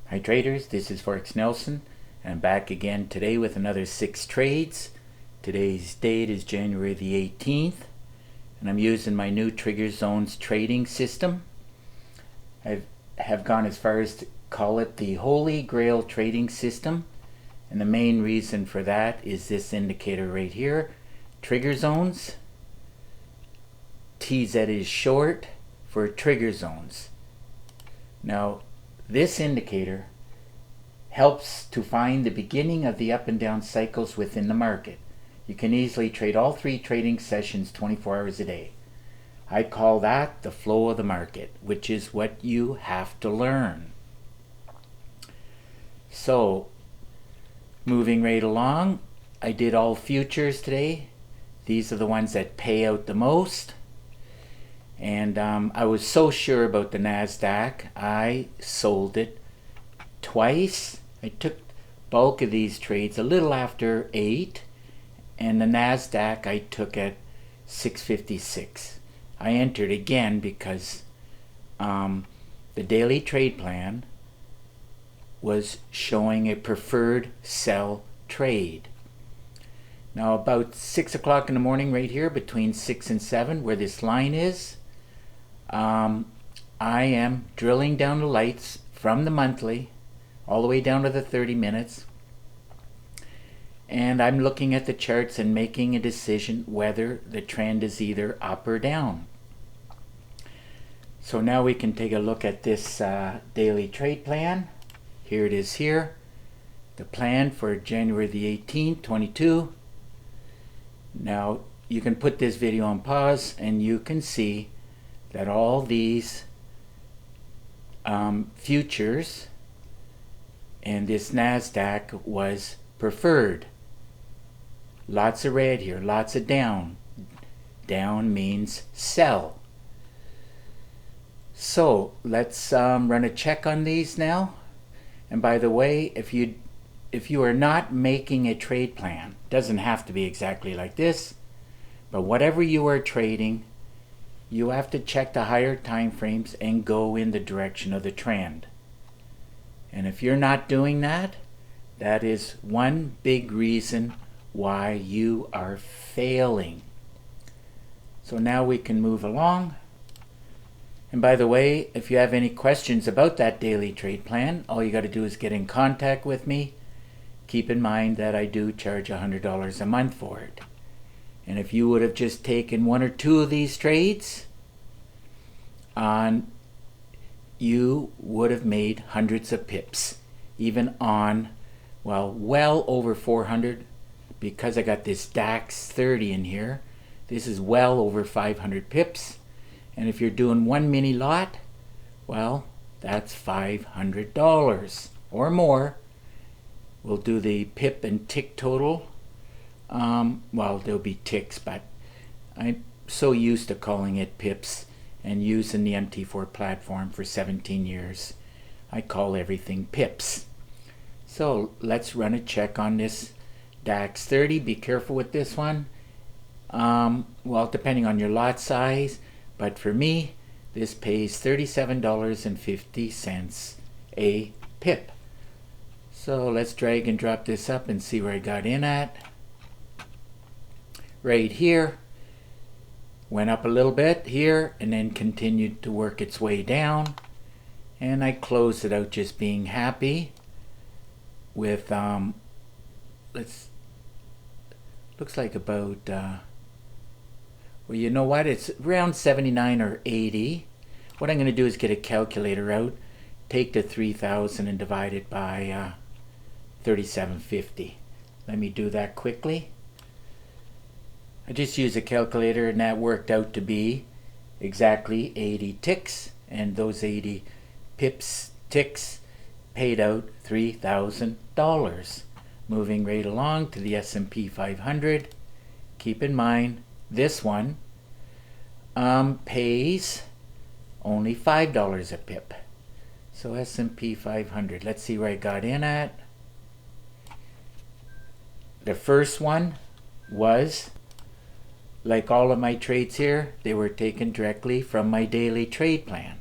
Hi traders, this is Forex Nelson, and I'm back again today with another 6 trades. Today's date is January the 18th, and I'm using my new Trigger Zones trading system. I have gone as far as to call it the Holy Grail trading system, and the main reason for that is this indicator right here, Trigger Zones. TZ is short for Trigger Zones. Now, this indicator helps to find the beginning of the up and down cycles within the market. You can easily trade all 3 trading sessions 24 hours a day. I call that the flow of the market, which is what you have to learn. So, moving right along, I did all futures today. These are the ones that pay out the most. And I was so sure about the Nasdaq, I sold it twice. I took bulk of these trades a little after 8, and the Nasdaq I took at 656. I entered again because the daily trade plan was showing a preferred sell trade. Now about 6 o'clock in the morning right here, between 6 and 7, where this line is, I am drilling down the lights from the monthly all the way down to the 30 minutes, and I'm looking at the charts and making a decision whether the trend is either up or down. So now we can take a look at this daily trade plan. Here it is here, the plan for January the 18th, 22. Now you can put this video on pause and you can see that all these futures and this Nasdaq was preferred. Lots of red here, lots of down. Down means sell. So let's run a check on these now. And by the way, if you are not making a trade plan, doesn't have to be exactly like this, but whatever you are trading, you have to check the higher time frames and go in the direction of the trend. And if you're not doing that, that is one big reason why you are failing. So now we can move along. And by the way, if you have any questions about that daily trade plan, all you got to do is get in contact with me. Keep in mind that I do charge $100 a month for it. And if you would have just taken 1 or 2 of these trades, you would have made hundreds of pips, even on, well over 400, because I got this DAX 30 in here. This is well over 500 pips. And if you're doing 1 mini lot, well, that's $500 or more. We'll do the pip and tick total. Well, there'll be ticks, but I'm so used to calling it pips and using the MT4 platform for 17 years. I call everything pips. So let's run a check on this DAX 30. Be careful with this one. Well, depending on your lot size, but for me, this pays $37.50 a pip. So let's drag and drop this up and see where I got in at. Right here, went up a little bit here and then continued to work its way down, and I closed it out just being happy with looks like about well, you know what, it's around 79 or 80. What I'm going to do is get a calculator out, take the 3,000 and divide it by 3750. Let me do that quickly. I just used a calculator and that worked out to be exactly 80 ticks, and those 80 ticks paid out $3,000. Moving right along to the S&P 500. Keep in mind this one pays only $5 a pip. So S&P 500, let's see where I got in at. The first one was, like all of my trades here, they were taken directly from my daily trade plan.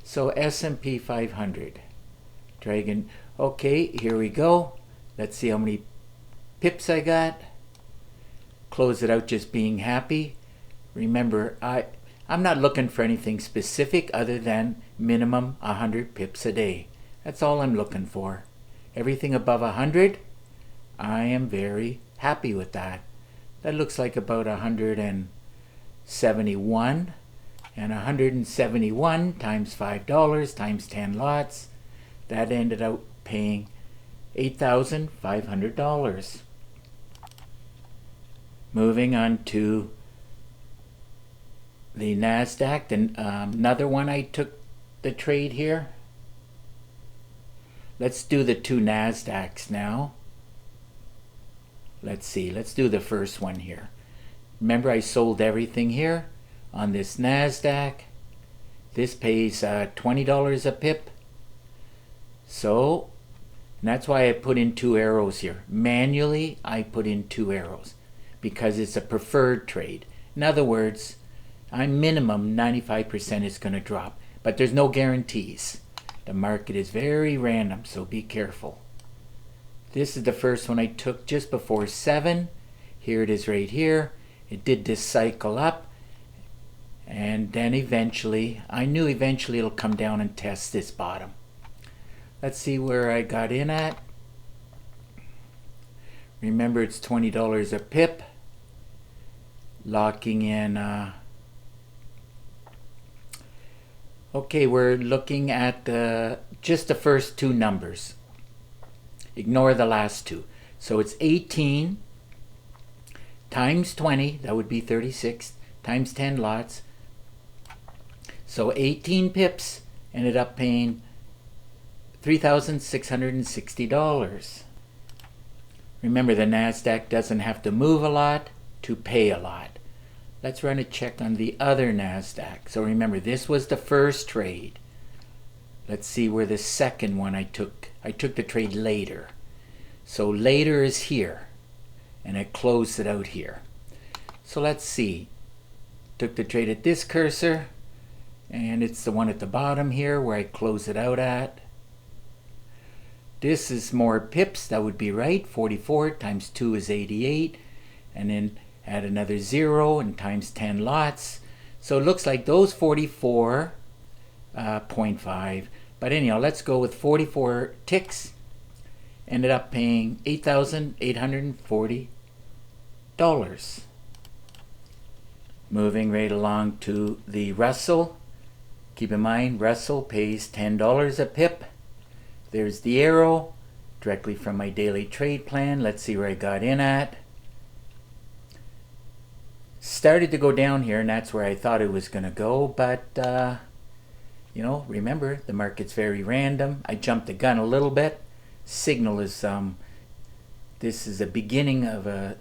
So S&P 500, Dragon. Okay, here we go. Let's see how many pips I got. Close it out just being happy. Remember, I'm not looking for anything specific other than minimum 100 pips a day. That's all I'm looking for. Everything above 100, I am very happy with that. That looks like about 171. And 171 times $5 times 10 lots, that ended up paying $8,500. Moving on to the Nasdaq, another one I took the trade here. Let's do the two Nasdaqs now. Let's see, let's do the first one here. Remember, I sold everything here on this Nasdaq. This pays $20 a pip. So, and that's why I put in 2 arrows here. Manually, I put in 2 arrows because it's a preferred trade. In other words, I'm minimum 95% is going to drop, but there's no guarantees. The market is very random, so be careful. This is the first one I took just before 7. Here it is right here. It did this cycle up, and then eventually, I knew eventually it'll come down and test this bottom. Let's see where I got in at. Remember, it's $20 a pip. Locking in. Okay, we're looking at just the first 2 numbers. Ignore the last 2. So it's 18 times 20, that would be 36, times 10 lots. So 18 pips ended up paying $3,660. Remember, the Nasdaq doesn't have to move a lot to pay a lot. Let's run a check on the other Nasdaq. So remember, this was the first trade. Let's see where the second one I took. I took the trade later. So later is here, and I closed it out here. So let's see. Took the trade at this cursor, and it's the one at the bottom here where I close it out at. This is more pips, that would be right. 44 times 2 is 88, and then add another 0 and times 10 lots. So it looks like those 44.5. But anyhow, let's go with 44 ticks. Ended up paying $8,840. Moving right along to the Russell. Keep in mind, Russell pays $10 a pip. There's the arrow directly from my daily trade plan. Let's see where I got in at. Started to go down here, and that's where I thought it was going to go, but you know, remember, the market's very random. I jumped the gun a little bit. Signal is this is the beginning of a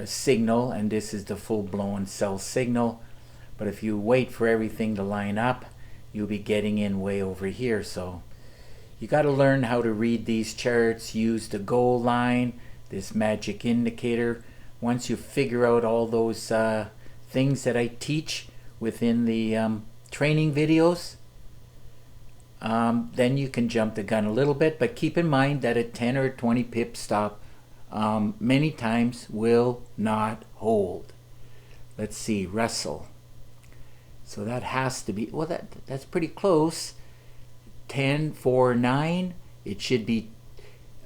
signal, and this is the full-blown sell signal. But if you wait for everything to line up, you'll be getting in way over here. So you got to learn how to read these charts, use the goal line, this magic indicator. Once you figure out all those things that I teach within the training videos, then you can jump the gun a little bit. But keep in mind that a 10 or 20 pip stop many times will not hold. Let's see, Russell. So that has to be, well, that's pretty close. 1049. It should be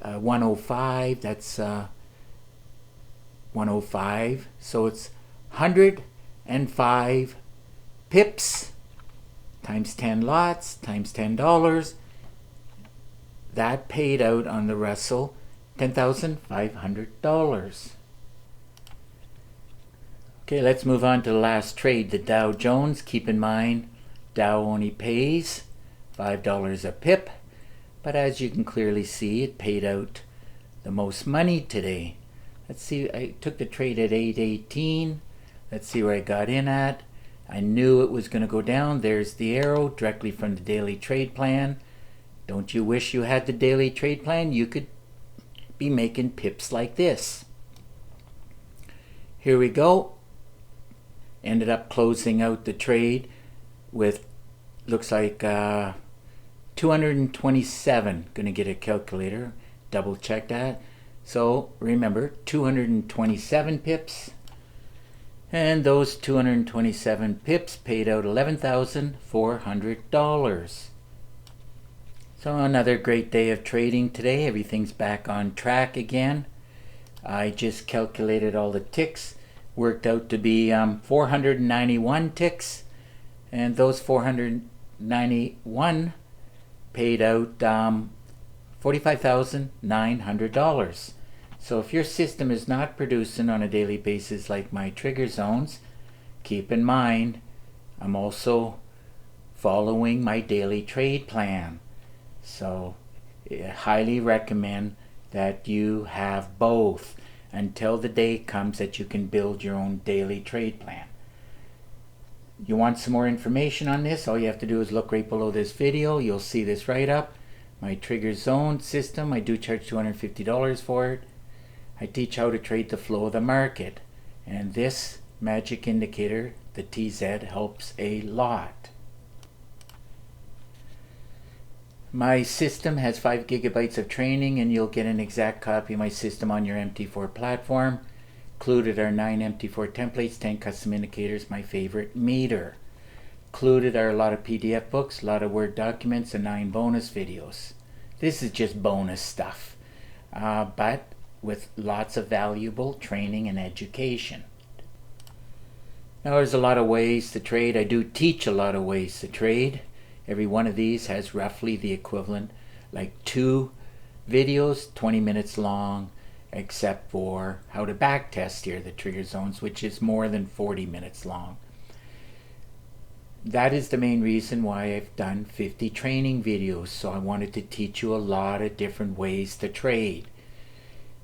105. That's 105. So it's 105 pips times 10 lots times $10. That paid out on the Russell $10,500. Okay, let's move on to the last trade, the Dow Jones. Keep in mind, Dow only pays $5 a pip, but as you can clearly see, it paid out the most money today. Let's see, I took the trade at 818. Let's see where I got in at. I knew it was going to go down. There's the arrow directly from the daily trade plan. Don't you wish you had the daily trade plan? You could be making pips like this. Here we go. Ended up closing out the trade with, looks like 227. Gonna get a calculator, double check that. So remember, 227 pips, and those 227 pips paid out $11,400. So another great day of trading today. Everything's back on track again. I just calculated all the ticks. Worked out to be 491 ticks, and those 491 paid out $45,900. So if your system is not producing on a daily basis like my trigger zones, keep in mind I'm also following my daily trade plan. So I highly recommend that you have both until the day comes that you can build your own daily trade plan. You want some more information on this? All you have to do is look right below this video. You'll see this right up. My trigger zone system, I do charge $250 for it. I teach how to trade the flow of the market. And this magic indicator, the TZ, helps a lot. My system has 5 gigabytes of training, and you'll get an exact copy of my system on your MT4 platform. Included are 9 MT4 templates, 10 custom indicators, my favorite meter. Included are a lot of PDF books, a lot of Word documents, and 9 bonus videos. This is just bonus stuff, but with lots of valuable training and education. Now there's a lot of ways to trade. I do teach a lot of ways to trade. Every one of these has roughly the equivalent, like 2 videos, 20 minutes long, except for how to backtest here, the trigger zones, which is more than 40 minutes long. That is the main reason why I've done 50 training videos. So I wanted to teach you a lot of different ways to trade.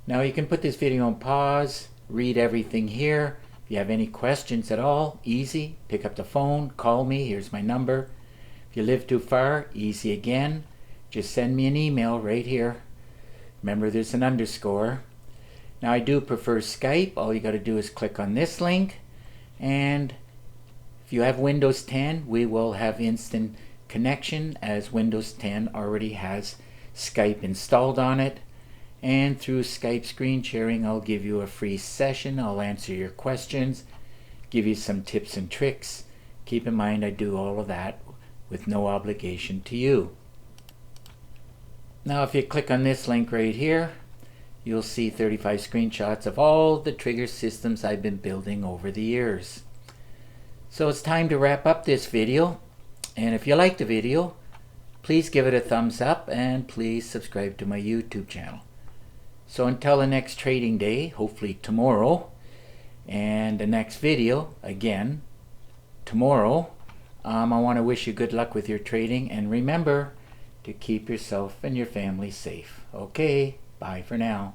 Now you can put this video on pause, read everything here. If you have any questions at all, easy, pick up the phone, call me, here's my number. If you live too far, easy again, just send me an email right here. Remember, there's an underscore. Now I do prefer Skype. All you got to do is click on this link, and if you have Windows 10, we will have instant connection, as Windows 10 already has Skype installed on it. And through Skype screen sharing, I'll give you a free session. I'll answer your questions, give you some tips and tricks. Keep in mind, I do all of that with no obligation to you. Now if you click on this link right here, you'll see 35 screenshots of all the trigger systems I've been building over the years. So it's time to wrap up this video, and if you like the video, please give it a thumbs up and please subscribe to my YouTube channel. So until the next trading day, hopefully tomorrow, and the next video again tomorrow, I want to wish you good luck with your trading, and remember to keep yourself and your family safe. Okay, bye for now.